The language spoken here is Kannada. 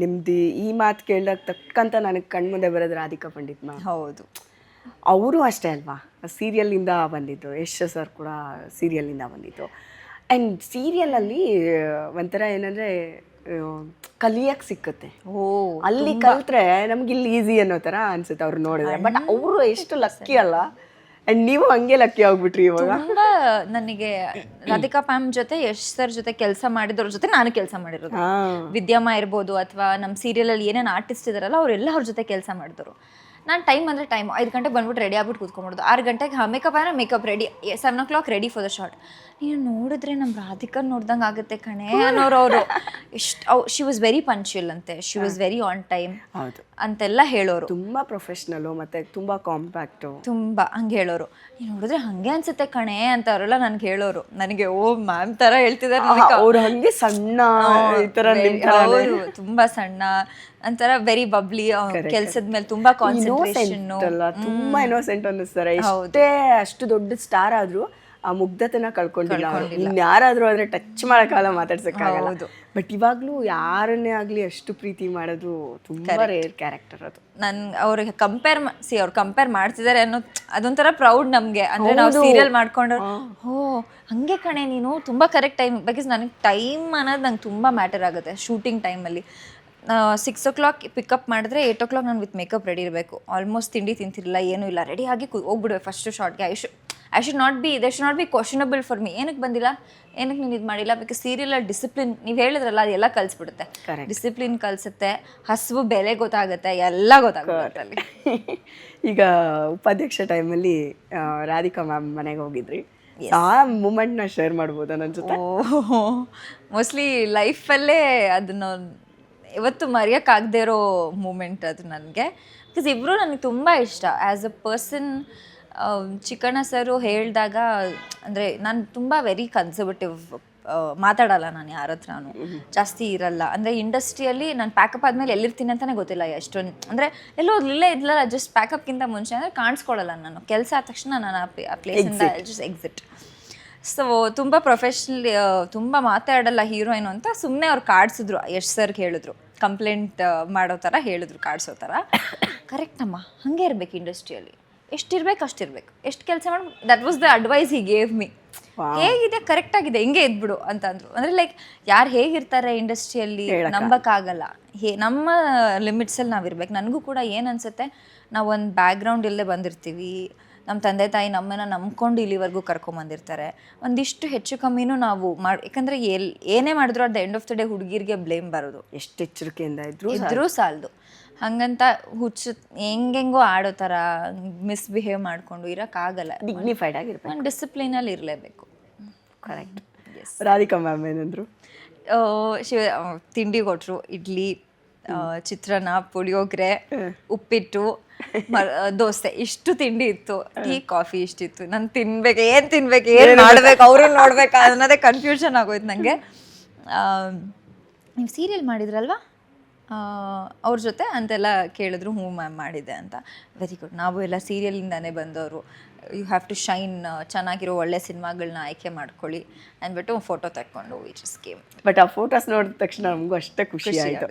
ನಿಮ್ದು ಈ ಮಾತು ಕೇಳಿದಾಗ ತಕ್ಕಂತ ನನಗೆ ಕಣ್ಮುಂದೆ ಬರೋದು ರಾಧಿಕಾ ಪಂಡಿತ್ ಮ್ಯಾಮ್. ಹೌದು, ಅವರು ಅಷ್ಟೇ ಅಲ್ವಾ, ಸೀರಿಯಲಿಂದ ಬಂದಿದ್ದು. ಯಶ್ ಸರ್ ಕೂಡ ಸೀರಿಯಲಿಂದ ಬಂದಿದ್ದು. ಆ್ಯಂಡ್ ಸೀರಿಯಲಲ್ಲಿ ಒಂಥರ ಏನಂದರೆ ಕಲಿಯಕ್ಕೆ ಸಿಕ್ಕುತ್ತೆ. ಅಲ್ಲಿ ಕಲ್ತ್ರೆ ನಮ್ಗೆ ಇಲ್ಲಿ ಈಸಿ ಅನ್ನೋ ಥರ ಅನ್ಸುತ್ತೆ ಅವ್ರು ನೋಡಿದ್ರೆ. ಬಟ್ ಅವರು ಎಷ್ಟು ಲಕ್ಕಿ ಅಲ್ಲ. ಆ್ಯಂಡ್ ನೀವು ಹಂಗೆ ಲಕ್ಕಿ ಆಗ್ಬಿಟ್ರಿ ಇವಾಗ. ತುಂಬಾ ನನಗೆ ರಾಧಿಕಾ ಮ್ಯಾಮ್ ಜೊತೆ ಯಶ್ ಸರ್ ಜೊತೆ ಕೆಲಸ ಮಾಡಿದವ್ರ ಜೊತೆ ನಾನು ಕೆಲಸ ಮಾಡಿರೋದು. ವಿದ್ಯಮ್ಮ ಇರ್ಬೋದು ಅಥವಾ ನಮ್ಮ ಸೀರಿಯಲಲ್ಲಿ ಏನೇನು ಆರ್ಟಿಸ್ಟ್ ಇದಾರಲ್ಲ ಅವರೆಲ್ಲ ಅವ್ರ ಜೊತೆ ಕೆಲಸ ಮಾಡಿದ್ರು. ನಾನು ಟೈಮ್ ಅಂದರೆ ಟೈಮ್ 5 ಗಂಟೆಗೆ ಬಂದ್ಬಿಟ್ಟು ರೆಡಿ ಆಗ್ಬಿಟ್ಟು ಕೂತ್ಕೊಂಡ್ಬಿಡೋದು. 6 ಗಂಟೆಗೆ ಮೇಕಪ್ ಆದರೆ makeup ready, 7 o'clock ready for the short. ನೀನು ನೋಡಿದ್ರೆ ನಮ್ಮ ರಾಧಿಕಾ ನೋಡ್ದಂಗೆ ಆಗುತ್ತೆ ಕಣೆ ಅನ್ನೋರು ಅವರು. ಎಷ್ಟು ಶಿ ವಾಸ್ ವೆರಿ ಪಂಕ್ಚುಯಲ್ ಅಂತೆ, she was very on time ಅಂತೆಲ್ಲ ಹೇಳೋರು. ತುಂಬ ಪ್ರೊಫೆಷ್ನಲು ಮತ್ತು ತುಂಬ ಕಾಂಪ್ಯಾಕ್ಟು, ತುಂಬ ಹಂಗೆ ಹೇಳೋರು. ನೀನು ನೋಡಿದ್ರೆ ಹಾಗೆ ಅನ್ಸುತ್ತೆ ಕಣೆ ಅಂತ ಅವರೆಲ್ಲ ನನಗೆ ಹೇಳೋರು. ನನಗೆ ಓ ಮ್ಯಾಮ್ ಥರ ಹೇಳ್ತಿದ್ದಾರೆ. ಅವ್ರು ಹಾಗೆ ಸಣ್ಣ ಈ ಥರ ತುಂಬ ಸಣ್ಣ ಒಂಥರ ವೆರಿ ಬಬ್ಲಿ, ಕೆಲ್ಸದ ಮೇಲೆ ತುಂಬಾ ಕಾನ್ಸಂಟ್ರೇಷನ್, ತುಂಬಾ ಇನ್ನೋಸೆಂಟ್ ಅನ್ನಿಸ್ತಾರೆ. ಎಷ್ಟೇ ಅಷ್ಟು ದೊಡ್ಡ ಸ್ಟಾರ್ ಆದ್ರೂ ಆ ಮುಗ್ಧತೆನ ಕಳ್ಕೊಂಡಿಲ್ಲ. ಇನ್ಯಾರಾದ್ರೂ ಆದ್ರೆ ಟಚ್ ಮಾಡೋಕ್ಕಾಗಲ್ಲ, ಮಾತಾಡ್ಸಕ್ಕಾಗಲ್ಲ. ಬಟ್ ಇವಾಗ್ಲೂ ಯಾರನ್ನೇ ಆಗ್ಲಿ ಅಷ್ಟು ಪ್ರೀತಿ ಮಾಡೋದು ತುಂಬಾ ರೇರ್ ಕ್ಯಾರೆಕ್ಟರ್ ಅದು. ಅವ್ರಿಗೆ ಅವ್ರು ಕಂಪೇರ್ ಮಾಡ್ತಿದ್ದಾರೆ ಅನ್ನೋ ಅದೊಂಥರ ಪ್ರೌಡ್ ನಮ್ಗೆ. ಅಂದ್ರೆ ನಾವು ಸೀರಿಯಲ್ ಮಾಡ್ಕೊಂಡು ಹಂಗೆ ಕಣೆ ನೀನು ತುಂಬಾ ಕರೆಕ್ಟ್ ಟೈಮ್. ಬಿಕಾಸ್ ನನಗೆ ಟೈಮ್ ಅನ್ನೋದು ನಂಗೆ ತುಂಬಾ ಮ್ಯಾಟರ್ ಆಗುತ್ತೆ. ಶೂಟಿಂಗ್ ಟೈಮಲ್ಲಿ 6 o'clock ಪಿಕಪ್ ಮಾಡಿದ್ರೆ 8 o'clock ನಾನು ವಿತ್ ಮೇಕಪ್ ರೆಡಿ ಇರಬೇಕು. ಆಲ್ಮೋಸ್ಟ್ ತಿಂಡಿ ತಿಂತಿರಲಿಲ್ಲ, ಏನೂ ಇಲ್ಲ, ರೆಡಿ ಆಗಿ ಹೋಗ್ಬಿಡುವೆ ಫಸ್ಟ್ ಶಾರ್ಟ್ಗೆ. I should not be questionable for me. ಏನಕ್ಕೆ ಬಂದಿಲ್ಲ, ಏನಕ್ಕೆ ನೀನು ಇದು ಮಾಡಿಲ್ಲ. ಬಿಕಾಸ್ ಸೀರಿಯಲಲ್ಲಿ ಡಿಸಿಪ್ಲಿನ್ ನೀವು ಹೇಳಿದ್ರಲ್ಲ ಅದೆಲ್ಲ ಕಲಿಸ್ಬಿಡುತ್ತೆ. ಡಿಸಿಪ್ಲಿನ್ ಕಲಿಸುತ್ತೆ, ಹಸಿವು ಬೆಲೆ ಗೊತ್ತಾಗುತ್ತೆ, ಎಲ್ಲ ಗೊತ್ತಾಗುತ್ತೆ ಅಲ್ಲಿ. ಈಗ ಉಪಾಧ್ಯಕ್ಷ ಟೈಮಲ್ಲಿ ರಾಧಿಕಾ ಮ್ಯಾಮ್ ಮನೆಗೆ ಹೋಗಿದ್ರಿ, ಆ ಮೂಮೆಂಟ್ನ ಶೇರ್ ಮಾಡ್ಬೋದಾ ನನ್ನ ಜೊತೆ? ಮೋಸ್ಟ್ಲಿ ಲೈಫಲ್ಲೇ ಅದನ್ನು ಇವತ್ತು ಮರೆಯೋಕ್ಕಾಗದೇ ಇರೋ ಮೂಮೆಂಟ್ ಅದು ನನಗೆ. ಬಿಕಾಸ್ ಇಬ್ಬರು ನನಗೆ ತುಂಬ ಇಷ್ಟ ಆ್ಯಸ್ ಅ ಪರ್ಸನ್. ಚಿಕ್ಕಣ್ಣ ಸರು ಹೇಳಿದಾಗ ಅಂದರೆ ನಾನು ತುಂಬ ವೆರಿ ಕನ್ಸರ್ವೇಟಿವ್, ಮಾತಾಡಲ್ಲ ನಾನು ಯಾರ ಹತ್ರನೂ ಜಾಸ್ತಿ ಇರಲ್ಲ. ಅಂದರೆ ಇಂಡಸ್ಟ್ರಿಯಲ್ಲಿ ನಾನು ಪ್ಯಾಕಪ್ ಆದಮೇಲೆ ಎಲ್ಲಿರ್ತೀನಿ ಅಂತಲೇ ಗೊತ್ತಿಲ್ಲ. ಎಷ್ಟೊಂದು ಅಂದರೆ ಎಲ್ಲೋ ಇಲ್ಲೇ ಇದ್ಲಲ್ಲ, ಜಸ್ಟ್ ಪ್ಯಾಕಪ್ಗಿಂತ ಮುಂಚೆ ಅಂದರೆ ಕಾಣಿಸ್ಕೊಳ್ಳಲ್ಲ ನಾನು. ಕೆಲಸ ಆದ ತಕ್ಷಣ ನಾನು ಆ ಪ್ಲೇಸಿಂದ ಜಸ್ಟ್ ಎಕ್ಸಿಟ್. ಸೊ ತುಂಬ ಪ್ರೊಫೆಷ್ನಲ್, ತುಂಬ ಮಾತಾಡಲ್ಲ ಹೀರೋಯಿನು ಅಂತ ಸುಮ್ಮನೆ ಅವ್ರು ಕಾಡ್ಸಿದ್ರು. ಯಶ್ ಸರ್ಗೆ ಹೇಳಿದ್ರು, ಕಂಪ್ಲೇಂಟ್ ಮಾಡೋ ಥರ ಹೇಳಿದ್ರು, ಕಾಡ್ಸೋ ಥರ. ಕರೆಕ್ಟ್ ಅಮ್ಮ, ಹಾಗೆ ಇರಬೇಕು ಇಂಡಸ್ಟ್ರಿಯಲ್ಲಿ, ಎಷ್ಟಿರ್ಬೇಕು ಅಷ್ಟಿರ್ಬೇಕು, ಎಷ್ಟು ಕೆಲಸ ಮಾಡಿ. That was the advice he gave me. ಹೇಗಿದೆ ಕರೆಕ್ಟ್ ಆಗಿದೆ ಹಿಂಗೆ ಇದ್ಬಿಡು ಅಂತ ಅಂದರು. ಅಂದರೆ ಲೈಕ್ ಯಾರು ಹೇಗಿರ್ತಾರೆ ಇಂಡಸ್ಟ್ರಿಯಲ್ಲಿ ನಂಬಕ್ಕಾಗಲ್ಲ. ನಮ್ಮ ಲಿಮಿಟ್ಸಲ್ಲಿ ನಾವಿರ್ಬೇಕು. ನನಗೂ ಕೂಡ ಏನು ಅನಿಸುತ್ತೆ, ನಾವು ಒಂದು ಬ್ಯಾಕ್ಗ್ರೌಂಡ್ ಇಲ್ಲದೆ ಬಂದಿರ್ತೀವಿ. ನಮ್ಮ ತಂದೆ ತಾಯಿ ನಮ್ಮನ್ನು ನಂಬ್ಕೊಂಡು ಇಲ್ಲಿವರೆಗೂ ಕರ್ಕೊಂಬಂದಿರ್ತಾರೆ. ಒಂದಿಷ್ಟು ಹೆಚ್ಚು ಕಮ್ಮಿನೂ ನಾವು ಯಾಕಂದರೆ ಏನೇ ಮಾಡಿದ್ರು at the end of the day ಹುಡುಗಿರಿಗೆ ಬ್ಲೇಮ್ ಬರೋದು. ಎಷ್ಟು ಎಚ್ಚರಿಕೆಯಿಂದ ಇದ್ರೂ ಸಾಲದು. ಹಾಗಂತ ಹೆಂಗೆಂಗೋ ಆಡೋ ಥರ ಮಿಸ್ಬಿಹೇವ್ ಮಾಡಿಕೊಂಡು ಇರೋಕ್ಕಾಗಲ್ಲ. ಡಿಗ್ನಿಫೈಡ್ ಆಗಿರ್ಬೇಕು, ಒಂದು ಡಿಸಿಪ್ಲಿನಲ್ಲಿ ಇರಲೇಬೇಕು. ಕರೆಕ್ಟ್. ರಾಧಿಕಾ ಮ್ಯಾಮ್ ಏನಂದ್ರು? ತಿಂಡಿ ಕೊಟ್ಟರು, ಇಡ್ಲಿ, ಚಿತ್ರಾನ್ನ, ಪುಳಿಯೋಗರೆ, ಉಪ್ಪಿಟ್ಟು, ದೋಸೆ, ಇಷ್ಟು ತಿಂಡಿ ಇತ್ತು. ಟೀ ಕಾಫಿ ಇಷ್ಟಿತ್ತು. ನಾನು ತಿನ್ಬೇಕು ಏನು ಮಾಡ್ಬೇಕು, ಅವರು ನೋಡ್ಬೇಕು ಅನ್ನೋದೇ ಕನ್ಫ್ಯೂಷನ್ ಆಗೋಯ್ತು ನನಗೆ. ನೀವು ಸೀರಿಯಲ್ ಮಾಡಿದ್ರಲ್ವಾ ಅವ್ರ ಜೊತೆ ಅಂತೆಲ್ಲ ಕೇಳಿದ್ರು. ಹ್ಞೂ ಮ್ಯಾಮ್ ಮಾಡಿದ್ದೆ ಅಂತ. Very good. ನಾವು ಎಲ್ಲ ಸೀರಿಯಲಿಂದಾನೇ ಬಂದವರು. ಯು ಹ್ಯಾವ್ ಟು ಶೈನ್, ಚೆನ್ನಾಗಿರೋ ಒಳ್ಳೆ ಸಿನಿಮಾಗಳನ್ನ ಆಯ್ಕೆ ಮಾಡ್ಕೊಳ್ಳಿ ಅಂದ್ಬಿಟ್ಟು ಫೋಟೋ ತೆಕ್ಕೊಂಡು ವಿ ಜಸ್ಟ್ ಕೇಮ್. ಬಟ್ ಆ ಫೋಟೋಸ್ ನೋಡಿದ ತಕ್ಷಣ ನಮಗೂ ಅಷ್ಟೇ ಖುಷಿ ಆಯಿತು.